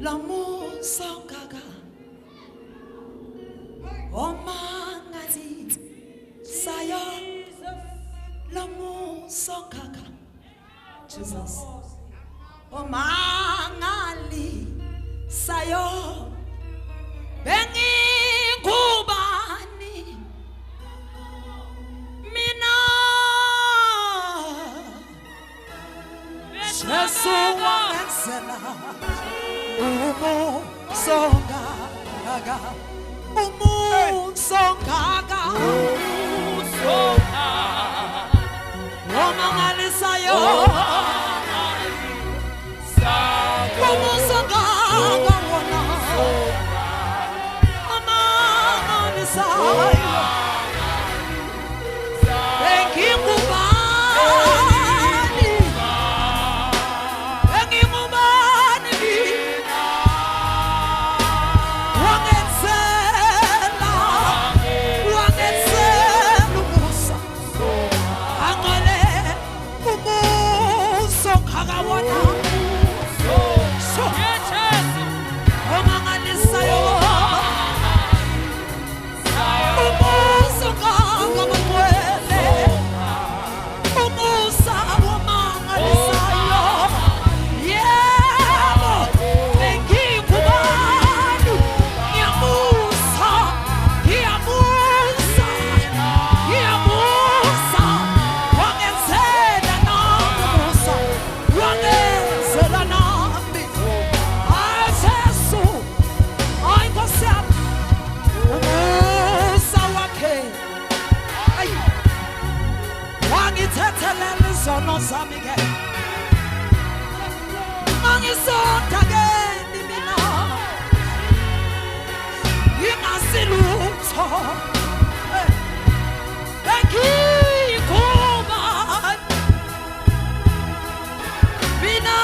Lamusongaga Omangati Sayo Lamusongaga Jesus Omangali Sayo Bengi Kubani Mina Shesuwa Mensela Umu Songaga Umu Songaga Umu Songaga Omangali Sayo Umu Songaga Omangali Sayo Sono samige Mangi sotage dimina Ingasiluto Eki kuban Bina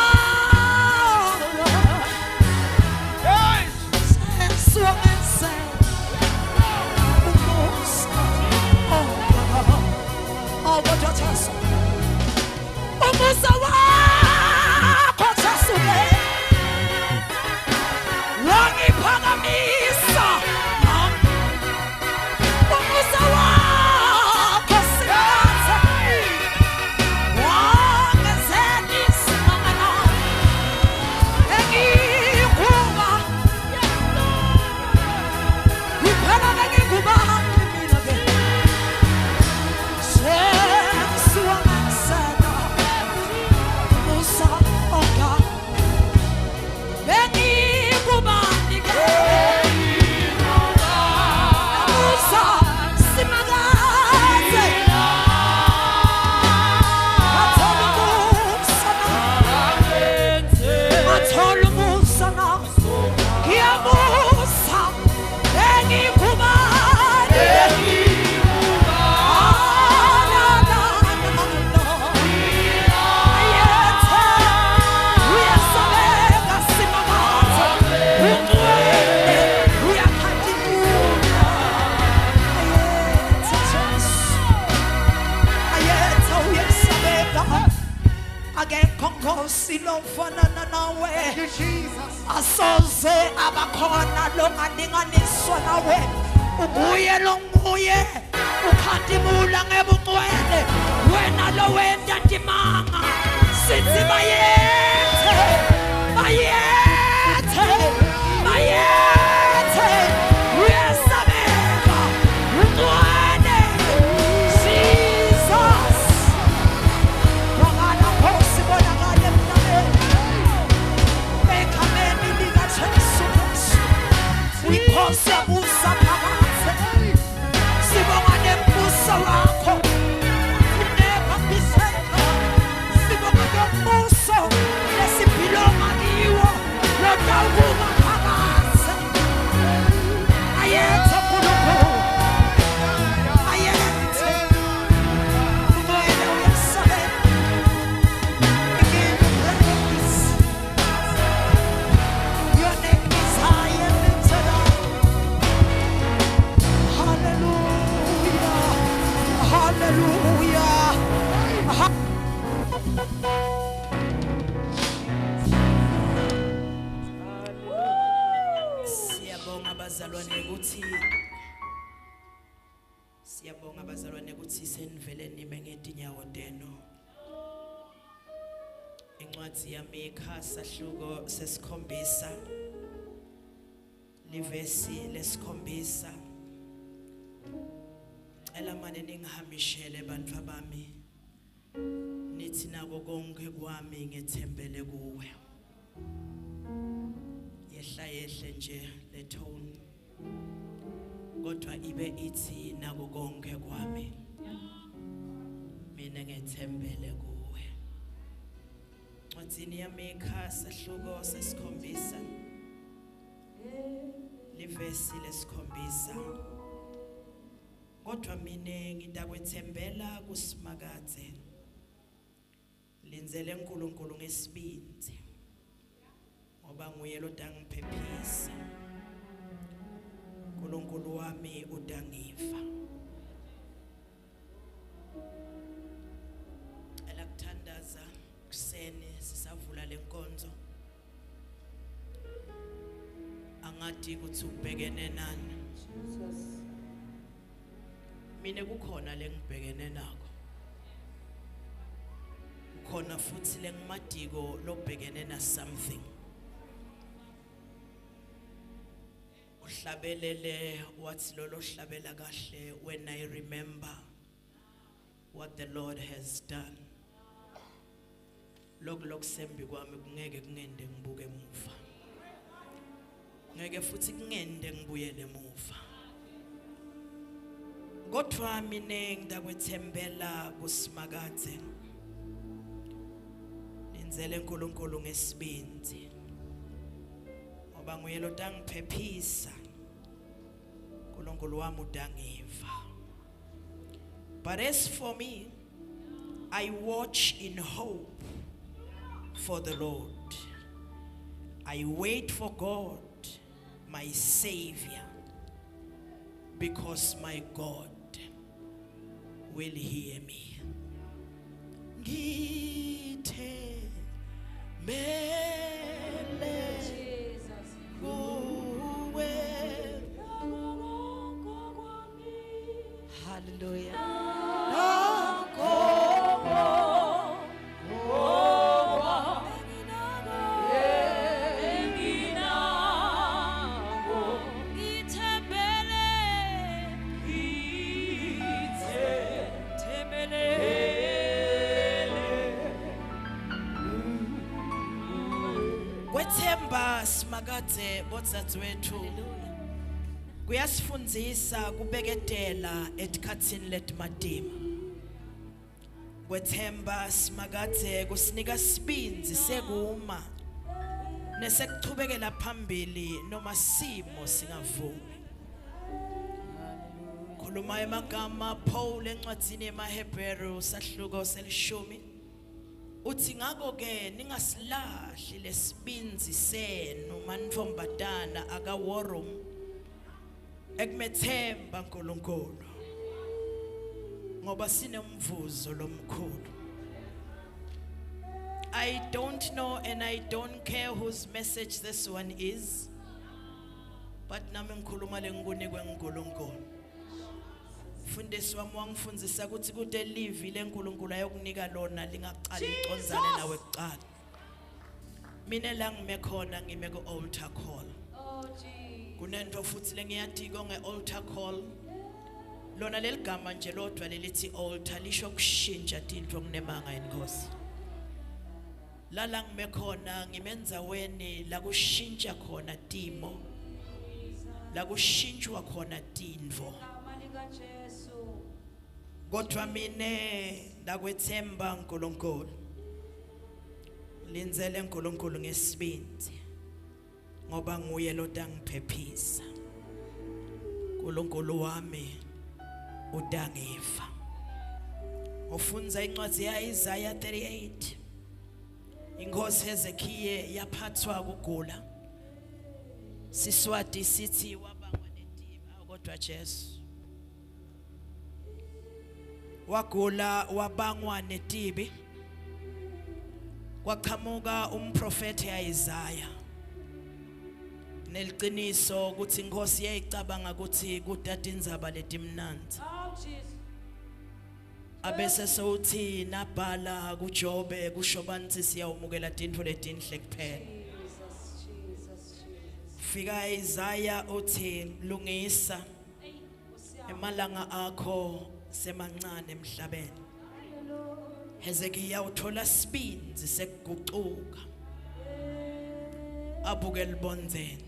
Sensuense Umusa Oh, what your chance Umusawa Kochasuge Wangi Pagamisa Umusawa Kosigata Wangi Zedis Mangana Egi Kuba Upana Egi Kuba Asoze abakona longalinganiswa nawe ubuye longuye ukhatimula ngebucwele wena lo wenda timanga sithi bayethe bayethe bayethe uyasabeka ucwele Jesus wangala khosi bonakale mnameni Because Musa Pagase, Sibonga ne Musa wako, never be said. Sibonga ne Musa, lesipilonga niwo, lotawuma Pagase. Ayete kuluko, ayete, unoele uyasabe. Give you praise. Your name is high and lifted up. Hallelujah. bazalwane ukuthi siyabonga bazalwane ukuthi senivele nime ngetinyawo teno. Incwadi yami ekhasa hluko sesikhombisa livesi lesikhombisa. Elamane ningihambishele bantfu bami nithi nako konke kwami ngethembele kuwe. Yehla yehle nje le tone kodwa ibe ithi nako konke kwami mina ngethembele kuwe. Ncwadini yami ekhasa hluko sesikhombisa livesi lesikhombisa. Kodwa mina ngidakwethembela kuSimakade linzele uNkulunkulu ngesibindi ngoba nguye lo dangiphephisa. uNkulunkulu wami udangiva. Elakuthandaza kuseni sisavula lenkonzo angadi ukuthi ubhekene nani. Mina kukhona lengibhekene nako. Kukhona futhi lengimadiko lobhekene na something. Uhlabelele wathi lolo hlabela kahle when I remember what the Lord has done. Lokusembi kwami kungeke kungende ngibuke emuva. Ngeke futhi kungende ngibuyele emuva. Kodwa mina ngidakwethembela kuSimakade nenzele uNkulunkulu ngesibindi ngoba nguye lo dangiphephisa. uNkulunkulu wami udangiva. But as for me, I watch in hope for the Lord. I wait for God, my Savior, because my God will hear me. Hallelujah. Kwethemba Simakade botsatsi wethu kuyasifundisa kubeketela etikhatsini letimadima. Kwethemba Simakade kusinika sibindzi sekuma nesekuchubekela phambili noma simo singavumi. Khuluma emagama Paul encwadzini yemaHebheru sahluko selishumi uthi ngako ke ningasilahli lesibindzi senu manfombatana akaworum ekumethemba uNkulunkulu ngoba sinemvuzo lomkhulu. I don't know and I don't care whose message this one is, but nami ngikhuluma lenkunikwe uNkulunkulu. Mfundisi wami wangifundzisa ukuthi kude livi leNkulunkulu ayokunika lona lingaqali licondzane nawe kuqala. Mina la ngime khona ngime ku altar call. Kunento futhi lengiyadiko ngealtar call. Lona leligama nje lodwa lelithi altar lisho kushintsha into kunemanga inkosi. La ngime khona ngimendzaweni la kushintsha khona timo. La kushintshwa khona tintfo. Kodwa mina ndakwethemba uNkulunkulu. Linzele uNkulunkulu ngesibindi ngoba nguye lo dangiphephisa. uNkulunkulu wami udangiva. Ufunza incwadi yaIsaiah 38. Inkosi Hezekiya yaphathwa ukugula. Siswati sithi wabangwa netima kodwa Jesu wagula wabangwa netibi. Kwaqhamuka umprofeti yaIsaiah Neliqiniso ukuthi inkosi yayicabanga ukuthi kutata indzaba letimnandi. Abese sewuthi nabhala kuJobe kusho banthi siyawumukela tintfo letinhle kuphela. Fika Isaiah uthi lungisa emalanga akho semancane emhlabeni. Hezekiya uthola sibinzi sekugucuka. Abuke libonzeni.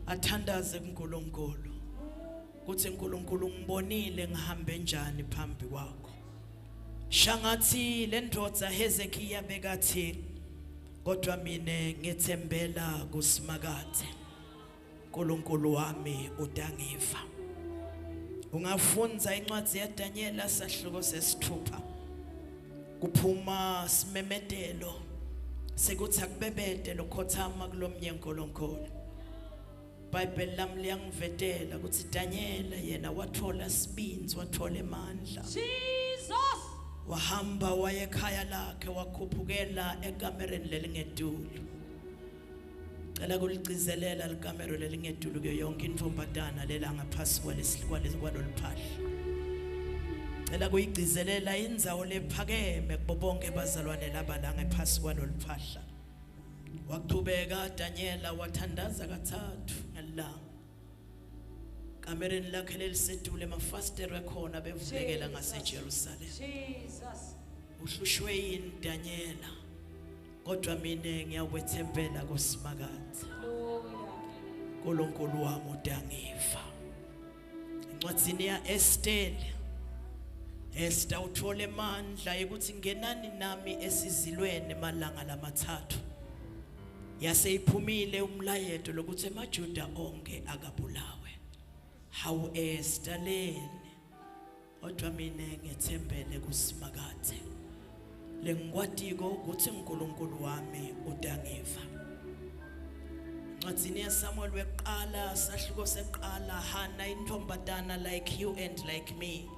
Athandaze kuNkulunkulu. Kuthi uNkulunkulu ngibonile ngihambe njani phambi kwakho. Shangathi le ndodza Hezekiya bekathi kodwa mina ngithembela kuSimakade. uNkulunkulu wami utangiva. Ungafunza incwadi yaDaniel sahluko sesithupha. Kuphuma simemedelo sekuthi akubebede lokhothama kulomnyengo lonkolo. Bible lami liyangivetela ukuthi Daniel yena wathola sibinzi wathola emandla. Jesus wahamba waye ekhaya lakhe wakhuphukela ekamereni lelingedulu. Cela kuligcizelela likamero lelingedulu kuyo yonke intombazana lela ngaphasi kwaloluphahla. Cela kuyigcizelela indzawo lephakeme kubo bonke bazalwane laba la ngaphasi kwaloluphahla. Waqhubeka Daniela wathandaza kathathu ngelanga. Kamereni lakhe lelisedule emafastere khona bevulekela ngaseJerusalem. Jesus. Uhlushwe yini Daniela? Kodwa mina ngiyakwethembela kuSimakade. uNkulunkulu wami utangiva. Incwadi ya Esther uthola amandla ukuthi ngenani nami esizilweni emalanga lamathathu. Yase iphumile umlayeto lokuthi amaJuda onke akabulawe. Hawu Esther leni. Kodwa mina ngithembele kuSimakade. Lengikwatiko ukuthi uNkulunkulu wami utangiva. Incwadi yaSamuel weqala sahluko seqala Hana intombazana like you and like me.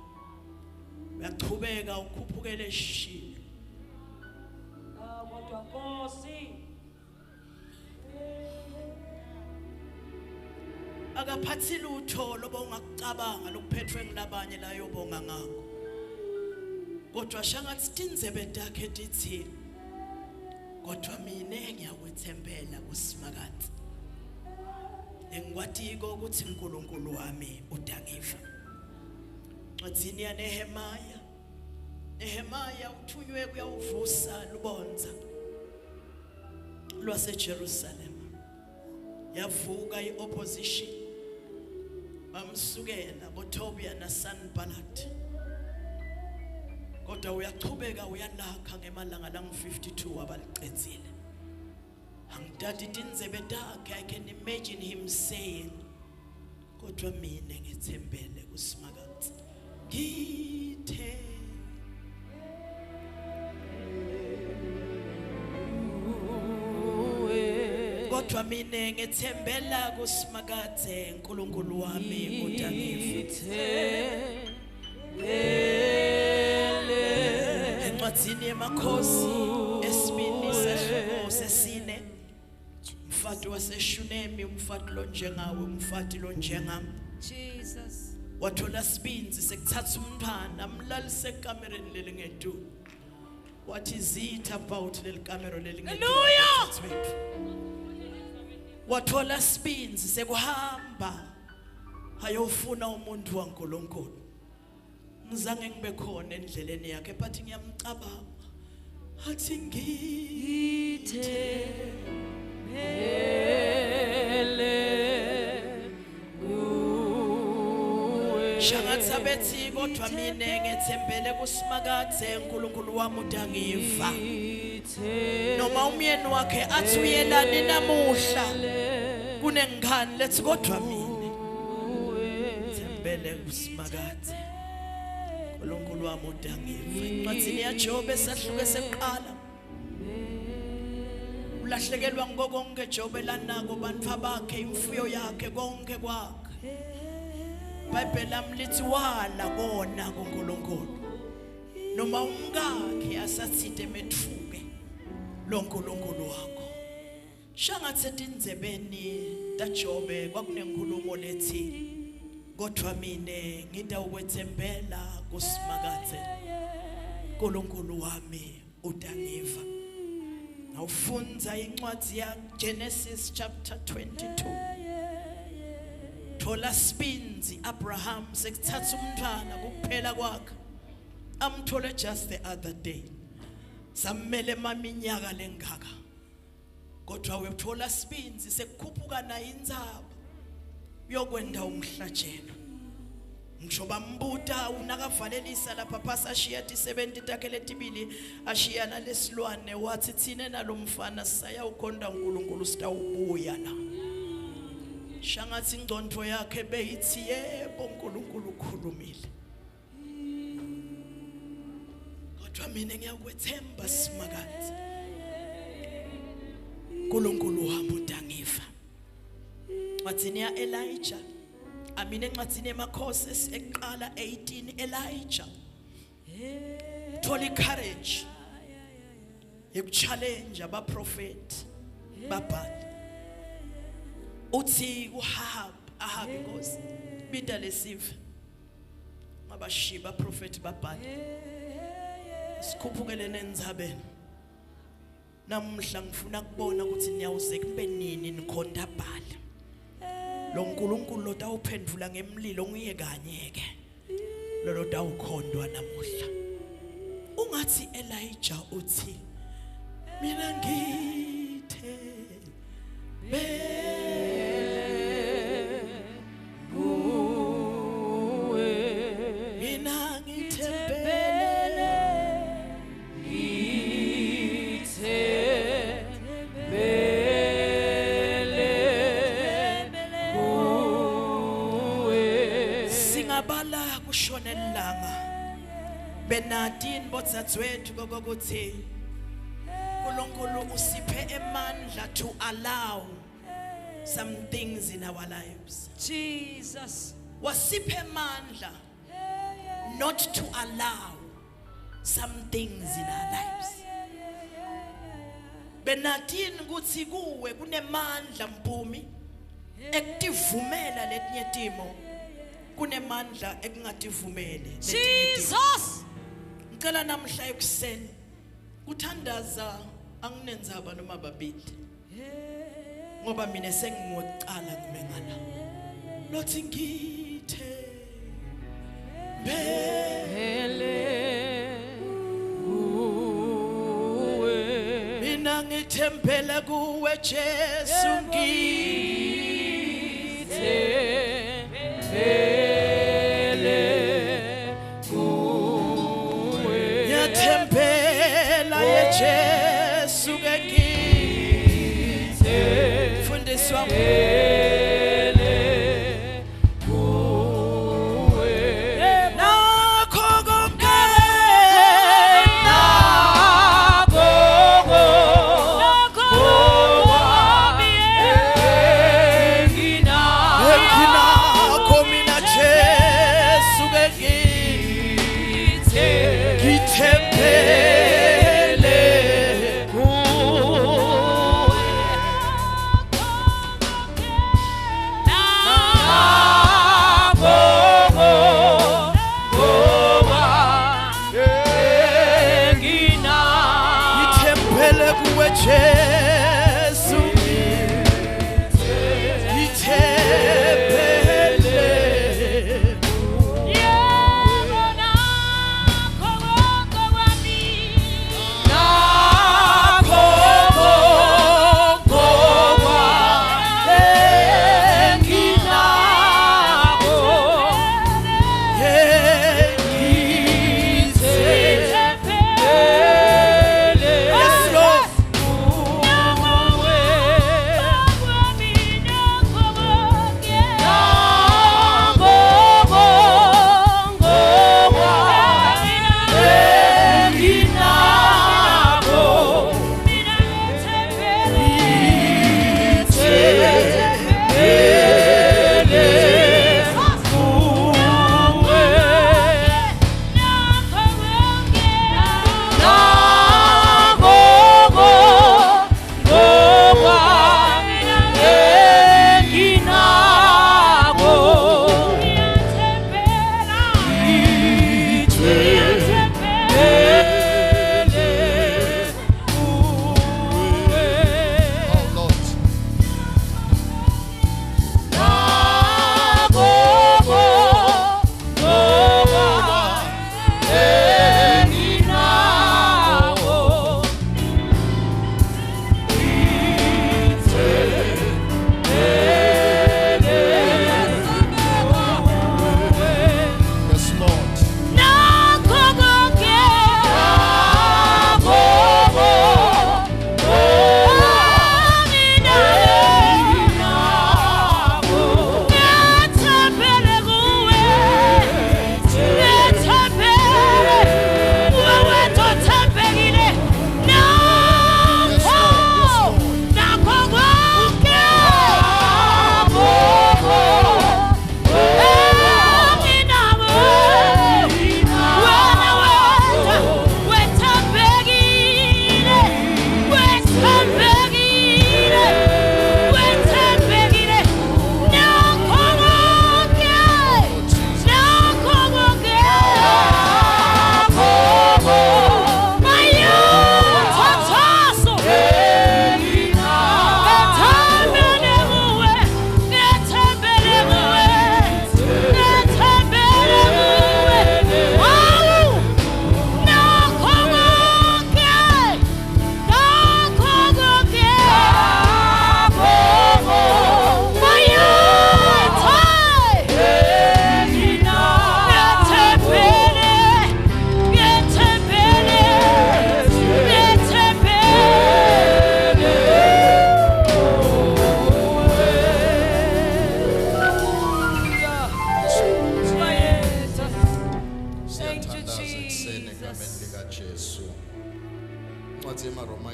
Uyaqhubeka ukhuphukele eshilo. Kodwa Nkosi akaphathi lutho loba ungakucabanga lokuphethwe ngilabanye la yobonga ngakho. Kodwa shangathi tindzebe takhe tithi kodwa mina ngiyakwethembela kuSimakade. Engikwatiko ukuthi uNkulunkulu wami utangiva. Incwadi ya Nehemaya uthunywe kuyawuvusa lubonza lwaseJerusalem. Yavuka iopposition bamsukela boTobia naSanballat. Kodwa uyaqhubeka uyalakha ngemalanga lang52 abaliqedzile. Angidadi tindzebe takhe. I can imagine him saying kodwa mina ngithembele kuSimakade. Ngithe kodwa mina ngithembela kuSimakade uNkulunkulu wami utangiva. Encwadini yemakhosi esibini sahluko sesine umfati waseShunemi umfati lo njengawe umfati lo njengami. Jesus wathola sibinzi sekuthatha umntwana amlalise ekamereni lelingedulu. What is it about lelikamero lelingedulu? Hallelujah. Wathola sibinzi sekuhamba hayofuna umuntu waNkulunkulu. Ngizange ngibe khona endleleni yakhe but ngiyamcabanga athi ngithe shangathi abethi kodwa mina ngithembele kuSimakade uNkulunkulu wami utangiva. Noma umyeni wakhe athi uyelani namuhla kunengane lethi kodwa mina ngithembele kuSimakade uNkulunkulu wami utangiva. Incwadi yaJobe esahluko seqala ulahlekelwa ngokonke Jobe lanako bantfu bakhe imfuyo yakhe konke kwakhe. Bible lami lithi wala kona kuNkulunkulu noma umkakhe asathide methuke lo uNkulunkulu wakho. Shangathe tindzebeni taJobe kwakunenkulumo lethi kodwa mine ngida ukwethembela kusimakathe uNkulunkulu wami utangiva. Awufunza incwadi ya Genesis chapter 22. Thola spinzi Abraham sekuthatha umntwana kuphela kwakhe. Amthole just the other day. Samele maminyaka lengaka. Kodwa uyothola spinzi sekukhuphuka na indzaba. Uyokwenda umhlajelo. Ngisho bambuta unakavalelisa lapha phasa ashiya ti70 takhe letibili ashiyana lesilwane wathi thine nalomfana saya ukhonda uNkulunkulu sitawubuya la. Shangathi ingcondo yakhe beyithi yebo uNkulunkulu ukhulumile. Kodwa mina ngiyakwethemba simakathe. uNkulunkulu wami utangiva. Wathini ya Elijah. Amine encwadini emakhosi eqala 18 Elijah. Thola courage. Yokuchallenge abaprofeti babhali. Uthi Ahab inkosi bida lesive. Mabashiba prophet babhali. Sikhuphukele nendzabeni. Namhla ngifuna kubona ukuthi niyawuze kube nini nikhonda bhali. Lo uNkulunkulu lo tawuphendula ngemlilo ngiye kanye ke. Lo tawukhondwa namuhla. Ungathi Elijah uthi mina ngithe mina ngithembele singabala kushona elanga benadini bodzadzewethu kokuthi uNkulunkulu usiphe emandla to allow some things in our lives. Jesus. Wasiphe emandla not to allow some things in our lives. Benadini kuthi kuwe kunemandla Mpumi ekutivumela letinye timo kunemandla ekungativumele Jesus. ngicela namhla ekuseni kuthandaza anginenzaba noma babili ngoba mina sengingocala ngimengala lothi ngithe mina ngithembele kuwe Jesu ngithembela ye Jesu ke ngithe fundiswa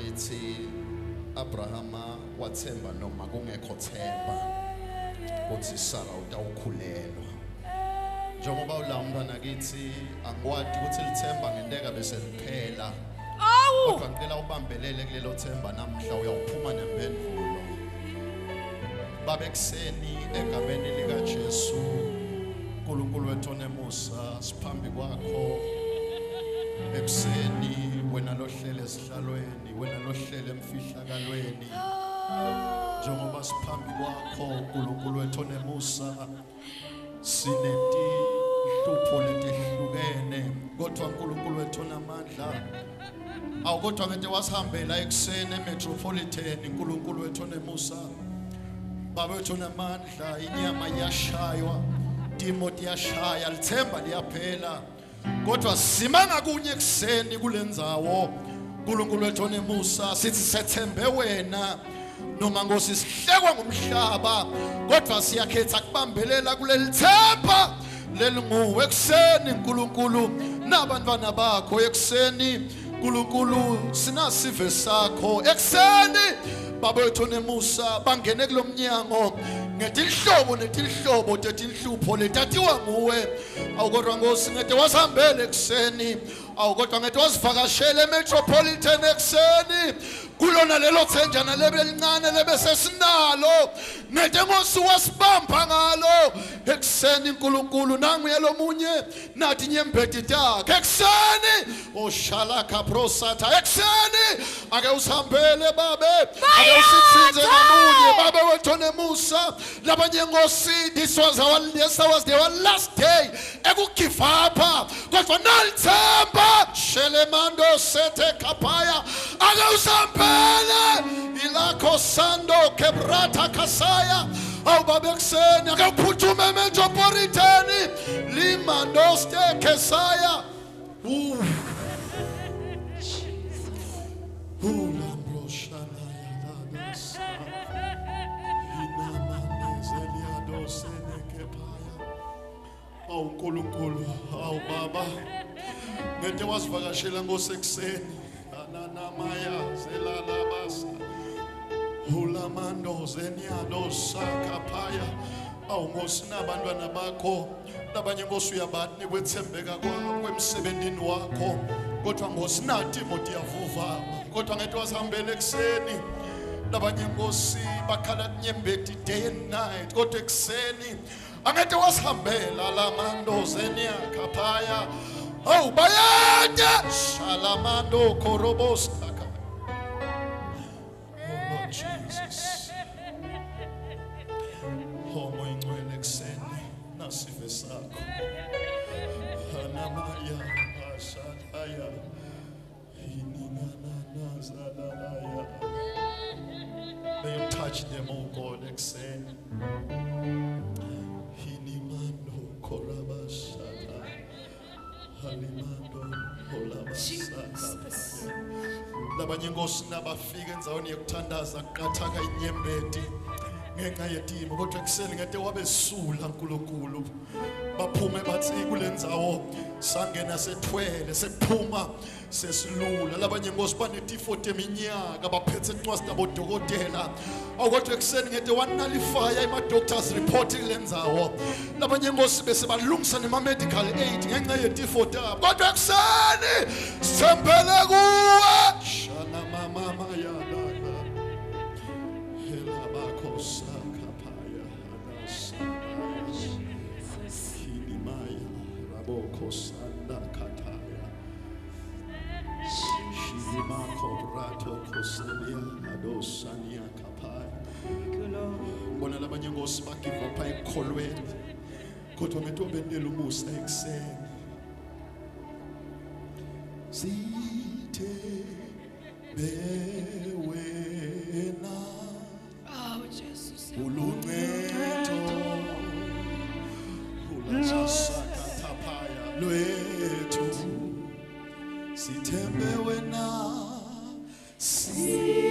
ithi Abrahama wathemba noma kungekho themba ukuthi Sara utawukhulelwa. Njengoba ula umntwana kithi angikwadi ukuthi lithemba ngenteka bese liphela. Kodwa ngicela ubambelele kulelo themba namhla uyawuphuma nempendulo. Baba ekseni egameni lika Jesu uNkulunkulu wethu onemusa siphambi kwakho ekseni wena lohlele esihlalweni wena lohlele emfihlakalweni njengoba siphambi kwakho uNkulunkulu wethu onemusa sineti hlupho letihlukene kodwa uNkulunkulu wethu onamandla awukodwa ngeke wasihambela ekseni emetropolitan uNkulunkulu wethu onemusa baba wethu onamandla inyama iyashaywa Timothy yashaya lithemba liyaphela kodwa simanga kunye ekseni kulendzawo uNkulunkulu wethu onemusa sithi sethembe wena noma ngosi sihlekwa ngumhlaba kodwa siyakhetha kubambelela kuleli themba lelinguwe ekseni uNkulunkulu nabantwana bakho ekseni uNkulunkulu sinasive sakho ekseni baba wethu onemusa bangene kulomnyango ngetinhlobo netinhlobo tetinhlupho letatiwa nguwe awukodwa ngosi ngeke wasihambele ekseni awukodwa ngeke wasivakashele emetropolitan ekseni kulona lelo thenjana lebelincane lebesesinalo ngeke ngosi wasibamba ngalo ekseni uNkulunkulu nanguye lomunye nathi nyembeti takhe ekseni oshala kaprosata ekseni ake usihambele babe ake usithinze ngamunye babe wethu onemusa labanye ngosi this was our last day ekugive up kodwa nalithemba shelemando sete kapaya ake usihambele ilakho sando kebrata kasaya awu babe ekseni ake uphuthume emetropolitan limando ste kesaya awu uNkulunkulu awu baba ngeke wasivakashela ngosekuseni ananamaya zelalabasa ulamando zeniado sakaphaya awu ngosi nabantwana bakho nabanye ngosi uyabathi kwethembeka kwakho emsebenzini wakho kodwa ngosi nathi Timothy yavuva kodwa ngeke wasihambele ekseni nabanye ngosi bakhala nyembeti day and night kodwa ekseni angeke wasihambela lamando zeniakaphaya awu bayade shalamando korobos Lord Jesus homo ingcwele ekseni nasive sakho anamaya ashataya iningana nazalaya may you touch them oh God ekseni hinimando korabashata halimando olabasata labanye ngosi nabafika enzaweni yokuthandaza kuqhathaka inyembeti ngenxa yetimo kodwa ekseni ngeke wabesula uNkulunkulu baphume bathi kulendzawo sangena sethwele sekuphuma sesilula labanye ngosi banetifo teminyaka baphethe incwadi abodokotela awukodwa ekseni ngeke wanalifya ima doctors report kulendzawo labanye ngosi bese balungisa nema medical aid ngenxa yetifo tabo kodwa ekseni sithembele kuwe shana mama yana hela bakho sakaphaya hinimaya raboko sanda kataya shimako rato koselia adosania kapaya bona labanye ngosi bagive up ekholweni kodwa ngetobendela umusa ekseni sithe bewena awu Jesus uluncedo ulasakathaphaya lwethu sithembe wena silalakho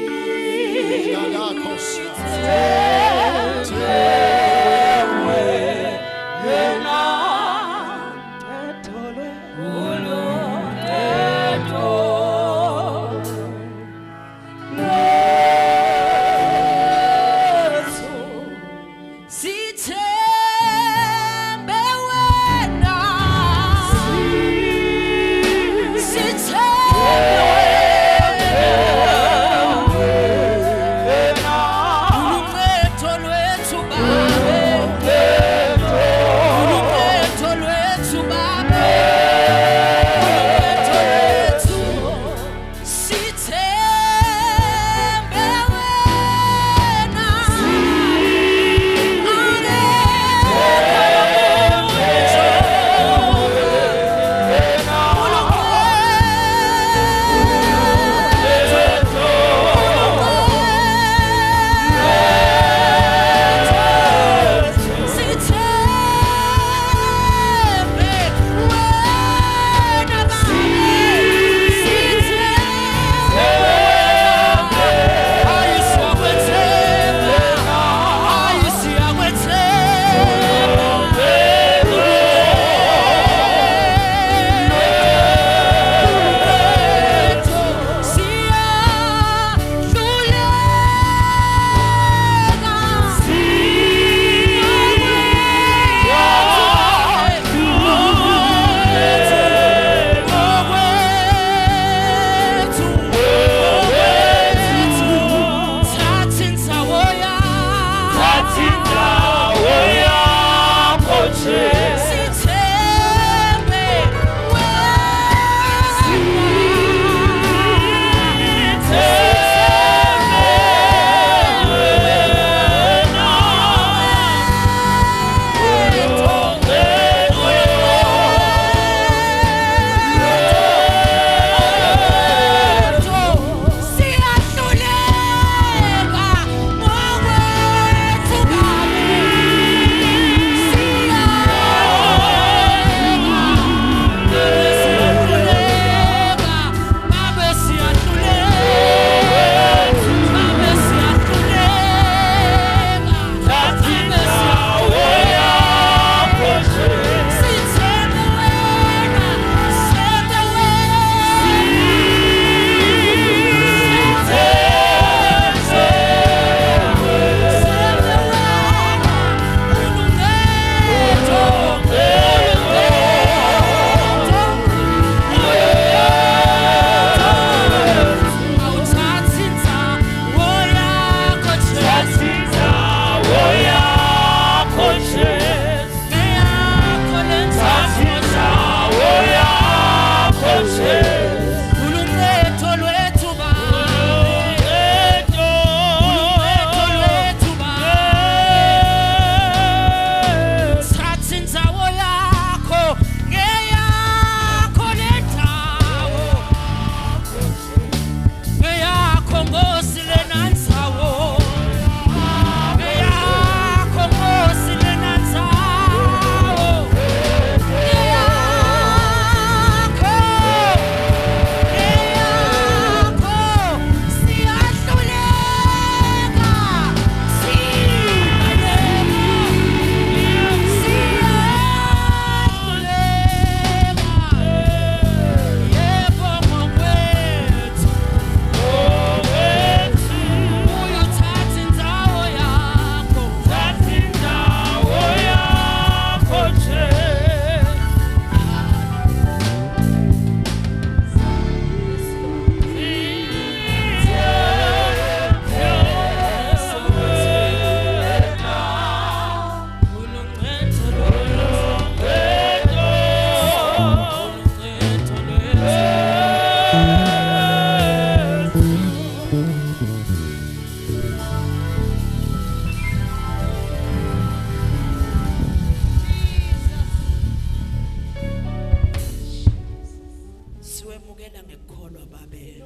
Siwemukela ngekukholwa babe.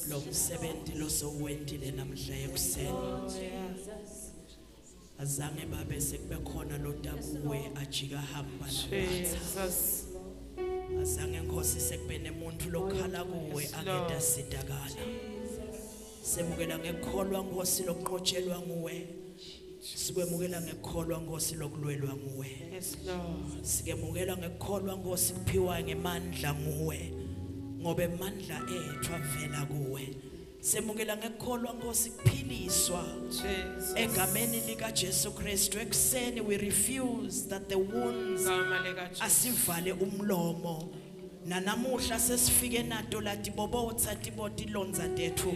Lo msebenzi lo sowendile namhla ekuseni. Azange babe sekube khona lo dabuwe ajika hamba Jesus. azange Nkosi sekube nemuntu lokhala kuwe angeda sidakala. Semukela ngekukholwa Nkosi lokuqotshelwa nguwe. Sikwemukela ngekukholwa Nkosi lokulwelwa nguwe. Yes, Lord. Sikemukela ngekukholwa Nkosi kuphiwa ngemandla nguwe. Ngoba emandla ethu avela kuwe. Semukela ngekukholwa Nkosi kuphiliswa Jesus. egameni lika Jesu Kristu ekuseni we refuse that the wounds Igama lika Jesu. asivale umlomo nanamuhla sesifike nato lati bobotsa tiboti lonza tethu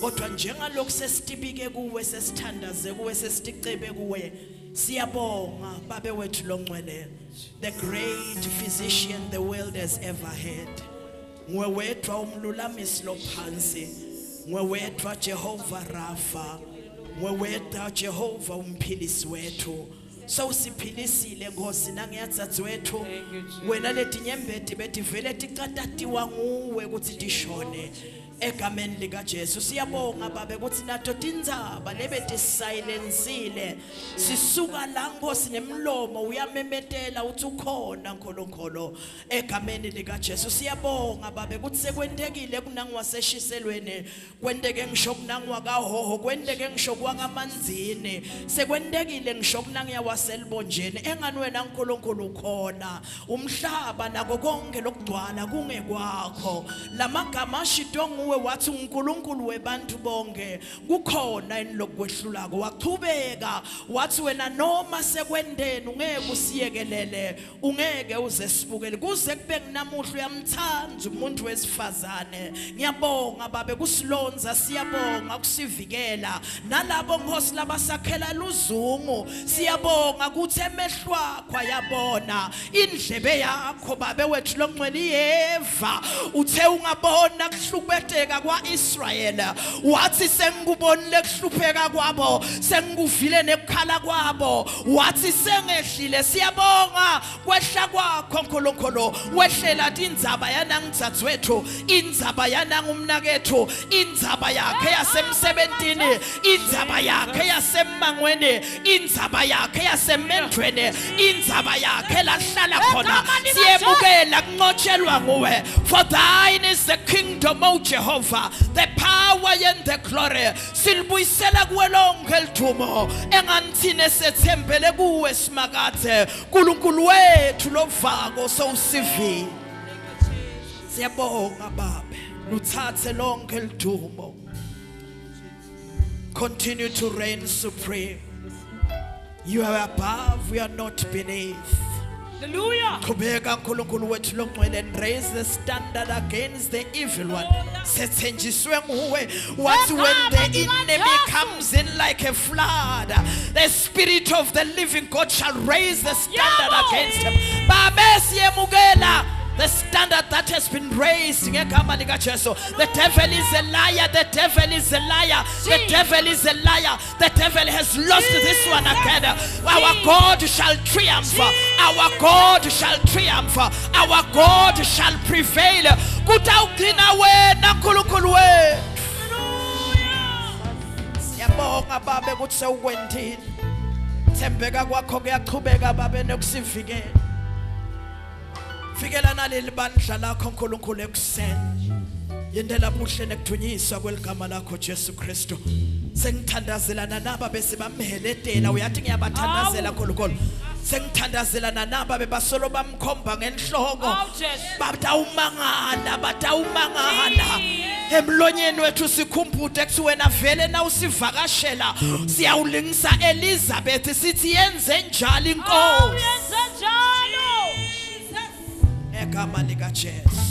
kodwa njengalokho sesitibike kuwe sesithandaze kuwe sesiticebe kuwe siyabonga babe wethu longcwele the great physician the world has ever had nguwe wedwa umlulamisi lophansi nguwe wedwa Jehova Rafa nguwe wedwa Jehova umphilisi wethu so siphilisile Nkosi nangiyatsatsi wethu wena letinyembeti betivele ticatatiwa nguwe ukuthi tishone egameni lika Jesu siyabonga babe ukuthi nato tindzaba lebetisayilensile sisuka la Nkosi nemlomo uyamemetela uthi ukhona nkholonkolo egameni lika Jesu siyabonga babe ukuthi sekwendekile kunangiwaseshiselweni kwendeke ngisho kunangiwakahoho kwendeke ngisho kwakamanzini sekwendekile ngisho kunangiyawaselibonjeni engani wena nkulunkulu ukhona umhlaba nako konke lokugcwala kungekwakho lamagama ashidwe nguwe wathi uNkulunkulu webantu bonke kukhona inilokwehlulako waqhubeka wathi wena noma sekwendeni ungeke usiyekelele ungeke uze sibukele kuze kube kunamuhla uyamthanda umuntu wesifazane ngiyabonga babe kusilonza siyabonga kusivikela nalabo Nkosi labasakhela luzungu siyabonga ukuthi emehlwakho ayabona indlebe yakho babe wethu longcwele iyeva uthe ungabona kuhlubeteka kwaIsrael wathi sengikubonile kuhlupheka kwabo sengikuvile nekukhala kwabo wathi sengehlile siyabonga kwehla kwakho nkulunkulu wehlela indzaba yanangitsatsi wethu indzaba yanangumnakethu indzaba yakhe yasemsebentini indzaba yakhe yasemangweni indzaba yakhe yasemendweni indzaba yakhe lahlala khona siyemukela kunqotshelwa nguwe for thine is the kingdom o Jehovah the power and the glory silibuyisela kuwe lonke lithumo enganithine sethembele kuwe simakathe uNkulunkulu wethu lovako sowusivile siyabonga babe luthathe lonke lithumo continue to reign supreme you are above we are not beneath. Hallelujah. Qhubeka uNkulunkulu wethu longcwele and raise the standard against the evil one. Sethenjiswe nguwe wathi when the enemy comes in like a flood the spirit of the living God shall raise the standard against him. Babe siyemukela the standard that has been raised ngegama lika Jesu. The devil is a liar, the devil is a liar, the devil is a liar, the devil has lost this one again. Our God shall triumph, our God shall triumph, our God shall prevail. Kutawugcina wena nkulunkulu wethu. Siyabonga babe ukuthi sewukwendile thembeka kwakho kuyaqhubeka babe nokusivikela fikela naleli bandla lakho nkulunkulu ekuseni yendela buhle nekuthunyiswa kweligama lakho Jesu Kristu sengithandazelana naba besibamheletela uyathi ngiyabathandazela nkulunkulu sengithandazelana naba bebasolo bamkhomba ngenhloko batawumangala emlonyeni wethu sikhumbute kuthi wena vele na usivakashela siyawulingisa Elizabeth sithi yenze njalo inkosi egama lika Jesu